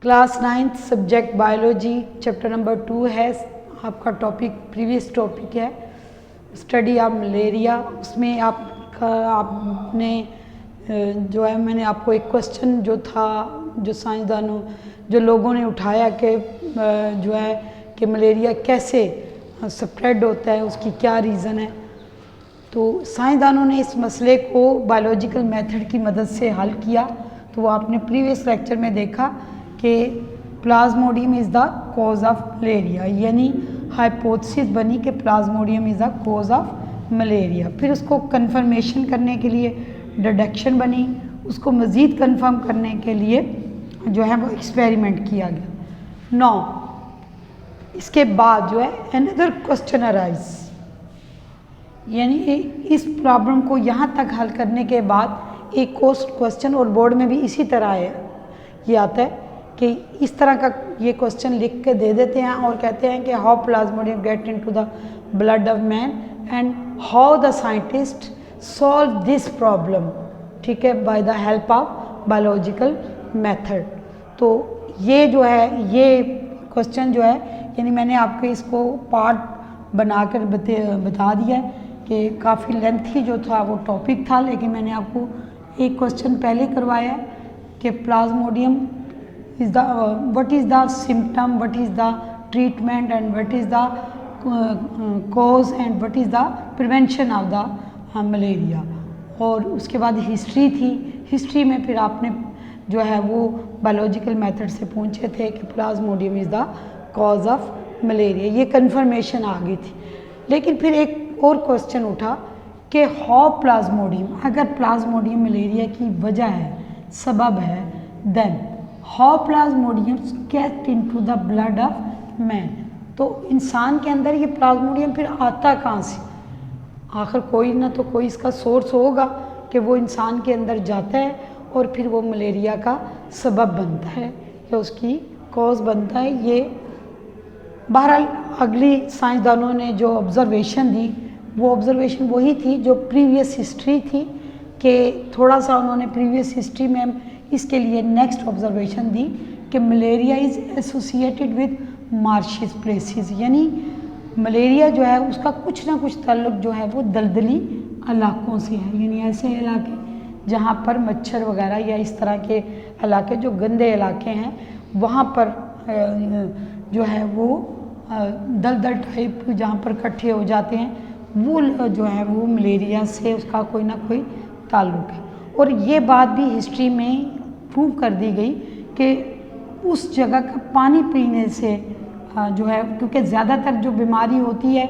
Class 9th subject biology chapter number 2 है। आपका topic previous topic है स्टडी ऑफ मलेरिया। उसमें आपने जो है मैंने आपको एक क्वेश्चन जो था जो साइंसदानों जो लोगों ने उठाया कि जो है कि मलेरिया कैसे स्प्रेड होता है, उसकी क्या रीज़न है। तो साइंसदानों ने इस मसले को बायोलॉजिकल मेथड की मदद से हल किया। तो वो आपने प्रीवियस लेक्चर में देखा कि plasmodium is the cause of malaria, यानी हाइपोथेसिस बनी कि plasmodium is the cause of malaria. फिर उसको कन्फर्मेशन करने के लिए डिडक्शन बनी, उसको मज़ीद कन्फर्म करने के लिए जो है वो एक्सपेरिमेंट किया गया। नौ इसके बाद जो है अनदर क्वेश्चन अराइज, यानी इस प्रॉब्लम को यहाँ तक हल करने के बाद एक क्वेश्चन और बोर्ड में भी इसी तरह है ये आता है कि इस तरह का ये क्वेश्चन लिख के दे देते हैं और कहते हैं कि how plasmodium get into the blood of man and how the scientist solve this problem, ठीक है, by the help of biological method. तो ये जो है ये क्वेश्चन जो है यानी मैंने आपको इसको पार्ट बनाकर बता दिया है कि काफ़ी लेंथी जो था वो टॉपिक था, लेकिन मैंने आपको एक क्वेश्चन पहले करवाया है कि plasmodium is the what is the symptom, what is the treatment and what is the cause and what is the prevention of the malaria. और उसके बाद हिस्ट्री थी। हिस्ट्री में फिर आपने जो है वो बायोलॉजिकल मेथड से पूछे थे कि plasmodium is the cause of malaria, ये कन्फर्मेशन आ गई थी। लेकिन फिर एक और क्वेश्चन उठा कि हाउ प्लाज्मोडियम, अगर प्लाज्मोडियम मलेरिया की वजह है, सबब है, then how plasmodium get into the blood of man. तो इंसान के अंदर ये प्लाज्मोडियम फिर आता कहाँ से? आखिर कोई ना तो कोई इसका सोर्स होगा कि वो इंसान के अंदर जाता है और फिर वो मलेरिया का सबब बनता है या उसकी कॉज बनता है। ये बहरहाल अगली साइंसदानों ने जो ऑब्ज़र्वेशन दी वो ऑब्ज़र्वेशन वही थी जो प्रीवियस हिस्ट्री थी, कि थोड़ा सा उन्होंने प्रीवियस हिस्ट्री में इसके लिए नेक्स्ट ऑब्ज़र्वेशन दी कि malaria is associated with marshes places, यानी मलेरिया जो है उसका कुछ ना कुछ ताल्लुक जो है वो दलदली इलाकों से है, यानी ऐसे इलाके जहाँ पर मच्छर वगैरह या इस तरह के इलाके जो गंदे इलाके हैं वहाँ पर जो है वो दलदल टाइप जहाँ पर इकट्ठे हो जाते हैं वो जो है वो मलेरिया से उसका कोई ना कोई ताल्लुक है। और ये बात भी हिस्ट्री में प्रूव कर दी गई कि उस जगह का पानी पीने से जो है, क्योंकि ज़्यादातर जो बीमारी होती है,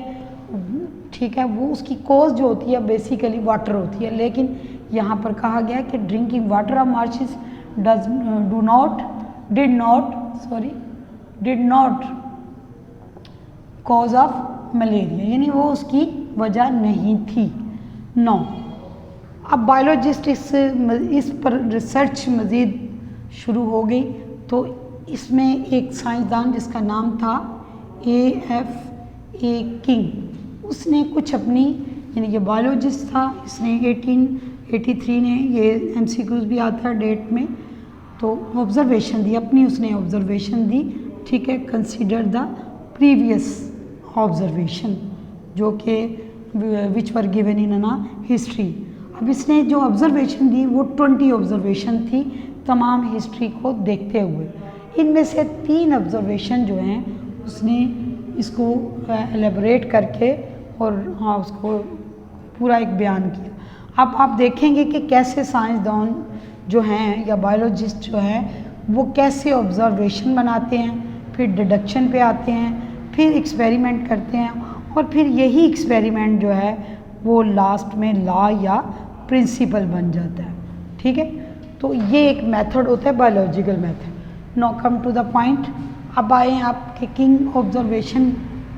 ठीक है, वो उसकी कॉज जो होती है बेसिकली वाटर होती है। लेकिन यहाँ पर कहा गया कि drinking water of marshes did not cause of malaria, यानी वो उसकी वजह नहीं थी। 9 अब बायोलॉजिस्ट इस पर रिसर्च मज़ीद शुरू हो गई। तो इसमें एक साइंसदान जिसका नाम था AFA किंग, उसने कुछ अपनी, यानी ये बायोलॉजिस्ट था, इसने 1883 ने ये MCQs भी आता है डेट में, तो ऑब्ज़र्वेशन दी, अपनी उसने ऑब्ज़र्वेशन दी, ठीक है, कंसीडर द प्रीवियस ऑब्ज़र्वेशन जो कि विच वर गिवन इन हिस्ट्री। अब इसने जो ऑब्ज़र्वेशन दी वो 20 ऑब्ज़र्वेशन थी तमाम हिस्ट्री को देखते हुए। इनमें से 3 ऑब्ज़र्वेशन जो हैं उसने इसको एलेबोरेट करके और हाँ उसको पूरा एक बयान किया। अब आप देखेंगे कि कैसे साइंसदान जो हैं या बायोलॉजिस्ट जो हैं वो कैसे ऑब्ज़र्वेशन बनाते हैं, फिर डिडक्शन पे आते हैं, फिर एक्सपेरिमेंट करते हैं और फिर यही एक्सपेरिमेंट जो है वो लास्ट में लॉ या प्रिंसिपल बन जाता है, ठीक है। तो ये एक मेथड होता है biological method. Now come to the point. अब आए आपके किंग ऑब्ज़र्वेशन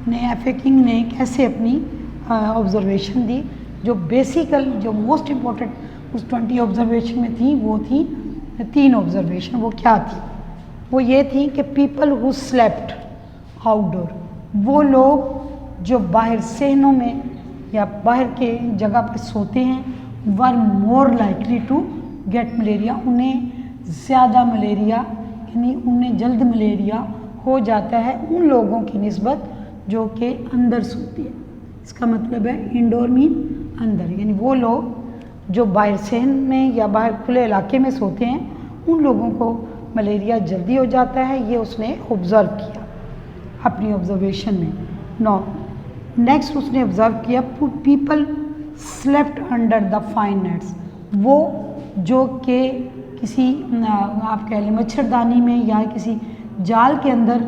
ने, FA किंग ने कैसे अपनी ऑब्ज़र्वेशन दी। जो बेसिकल जो मोस्ट इम्पोर्टेंट उस 20 ऑब्ज़र्वेशन में थी वो थी 3 ऑब्ज़र्वेशन। वो क्या थी? वो ये थी कि पीपल हु स्लेप्ट आउटडोर, वो लोग जो बाहर सहनों में या बाहर के जगह पर सोते हैं, were more likely to get malaria, उन्हें ज़्यादा मलेरिया यानी उन्हें जल्द मलेरिया हो जाता है उन लोगों की निस्बत जो कि अंदर सोते हैं। इसका मतलब है इंडोर मीन अंदर, यानी वो लोग जो बाहरसेन में या बाहर खुले इलाके में सोते हैं उन लोगों को मलेरिया जल्दी हो जाता है। ये उसने ऑब्ज़र्व किया अपनी ऑब्जर्वेशन में। नेक्स्ट उसने ऑब्ज़र्व किया people slept under the fine nets, वो जो कि किसी आप कह लें मच्छरदानी में या किसी जाल के अंदर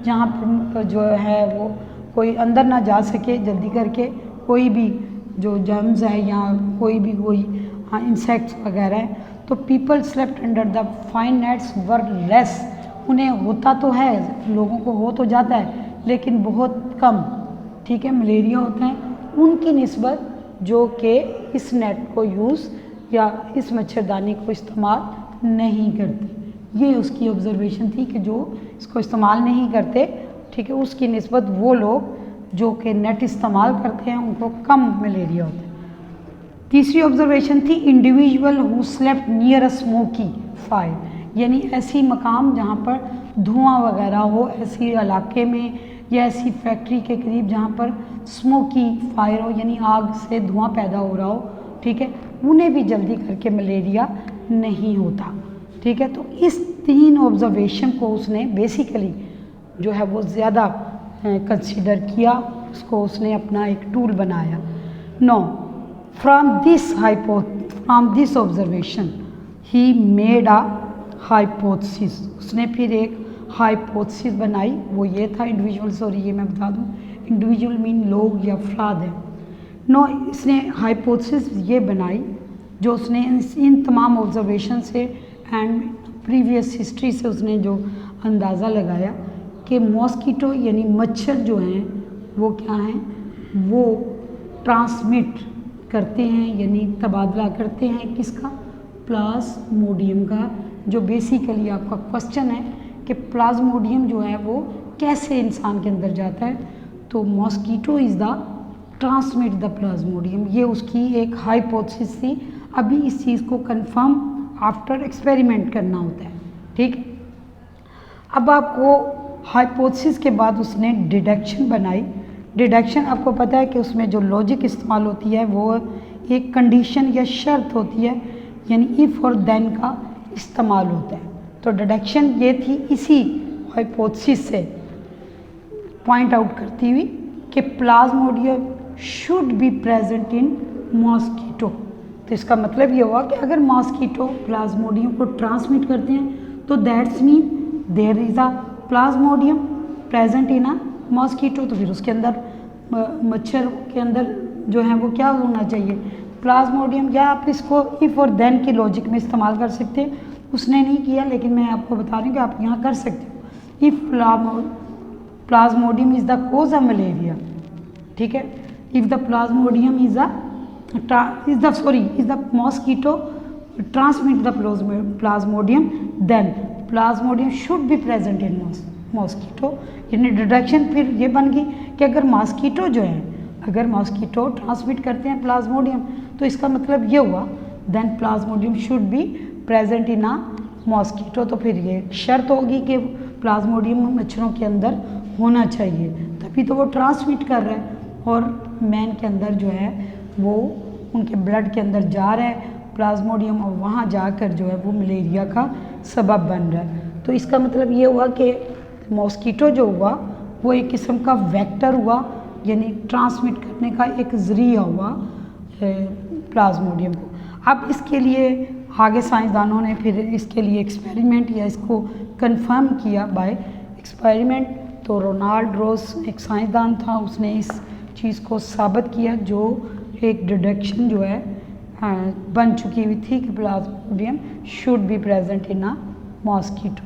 जहाँ पर जो है वो कोई अंदर ना जा सके जल्दी करके, कोई भी जो जर्म्स है या कोई इंसेक्ट्स वगैरह हैं, तो people slept under the fine nets were less, उन्हें होता तो है, लोगों को हो तो जाता है लेकिन बहुत कम, ठीक है, मलेरिया होता है उनकी निस्बत जो कि इस नेट को यूज़ या इस मच्छरदानी को इस्तेमाल नहीं करते। ये उसकी ऑब्जर्वेशन थी कि जो इसको इस्तेमाल नहीं करते, ठीक है, उसकी निस्बत वो लोग जो कि नेट इस्तेमाल करते हैं उनको कम मलेरिया होता है। तीसरी ऑब्जर्वेशन थी individual who slept near a smoky fire, यानी ऐसी मकाम जहाँ पर धुआं वगैरह हो, ऐसी इलाके में या ऐसी फैक्ट्री के करीब जहाँ पर स्मोकी फायर हो, यानी आग से धुआं पैदा हो रहा हो, ठीक है, उन्हें भी जल्दी करके मलेरिया नहीं होता, ठीक है। तो इस 3 ऑब्जर्वेशन को उसने बेसिकली जो है वो ज़्यादा कंसीडर किया, उसको उसने अपना एक टूल बनाया। From this observation he made a hypothesis, उसने फिर एक हाइपोथेसिस बनाई, वो ये था इंडिविजुअल, सॉरी ये मैं बता दूं, इंडिविजुअल मीन लोग या अफराद है। इसने हाइपोथेसिस ये बनाई जो उसने इन तमाम ऑब्जर्वेशन से एंड प्रीवियस हिस्ट्री से उसने जो अंदाज़ा लगाया कि मॉस्किटो यानी मच्छर जो हैं वो क्या हैं, वो ट्रांसमिट करते हैं यानी तबादला करते हैं किसका, प्लाज्मोडियम का, जो बेसिकली आपका क्वेश्चन है कि प्लाज्मोडियम जो है वो कैसे इंसान के अंदर जाता है, तो mosquito is the transmit the Plasmodium, ये उसकी एक हाइपोथेसिस थी। अभी इस चीज़ को कंफर्म आफ्टर एक्सपेरिमेंट करना होता है, ठीक। अब आपको हाइपोथेसिस के बाद उसने डिडक्शन बनाई। डिडक्शन आपको पता है कि उसमें जो लॉजिक इस्तेमाल होती है वो एक कंडीशन या शर्त होती है, यानी इफ़ और देन का इस्तेमाल होता है। तो डिडक्शन ये थी इसी हाइपोथेसिस से पॉइंट आउट करती हुई कि Plasmodium should be present in mosquito. तो इसका मतलब ये हुआ कि अगर मॉस्किटो प्लाज्मोडियम को ट्रांसमिट करते हैं तो that's mean there is a plasmodium present in a mosquito, तो फिर उसके अंदर मच्छर के अंदर जो है वो क्या होना चाहिए, प्लाज्मोडियम। या आप इसको इफ़ और देन के लॉजिक में इस्तेमाल कर सकते हैं, उसने नहीं किया लेकिन मैं आपको बता रही हूँ कि आप यहाँ कर सकते हो। If plasmodium is the cause of malaria, ठीक है, if the plasmodium is the mosquito transmit the plasmodium, then plasmodium should be present in mosquito. यानी डिडक्शन फिर ये बन गई कि अगर मॉस्किटो जो है, अगर मॉस्किटो ट्रांसमिट करते हैं प्लाज्मोडियम, तो इसका मतलब ये हुआ then plasmodium should be present in a mosquito. तो फिर ये शर्त होगी कि प्लाज्मोडियम मच्छरों के अंदर होना चाहिए, तभी तो वो ट्रांसमिट कर रहा है और मैन के अंदर जो है वो उनके ब्लड के अंदर जा रहा है प्लाज्मोडियम, और वहाँ जाकर जो है वो मलेरिया का सबब बन रहा है। तो इसका मतलब ये हुआ कि मॉस्किटो जो हुआ वो एक किस्म का वेक्टर हुआ, यानी ट्रांसमिट करने का एक ज़रिया हुआ प्लाज्मोडियम को। अब इसके लिए आगे साइंसदानों ने फिर इसके लिए एक्सपेरिमेंट या इसको कंफर्म किया बाय एक्सपेरिमेंट। तो रोनाल्ड रोस एक साइंसदान था, उसने इस चीज़ को साबित किया जो एक डिडक्शन जो है बन चुकी हुई थी कि Plasmodium should be present in a mosquito.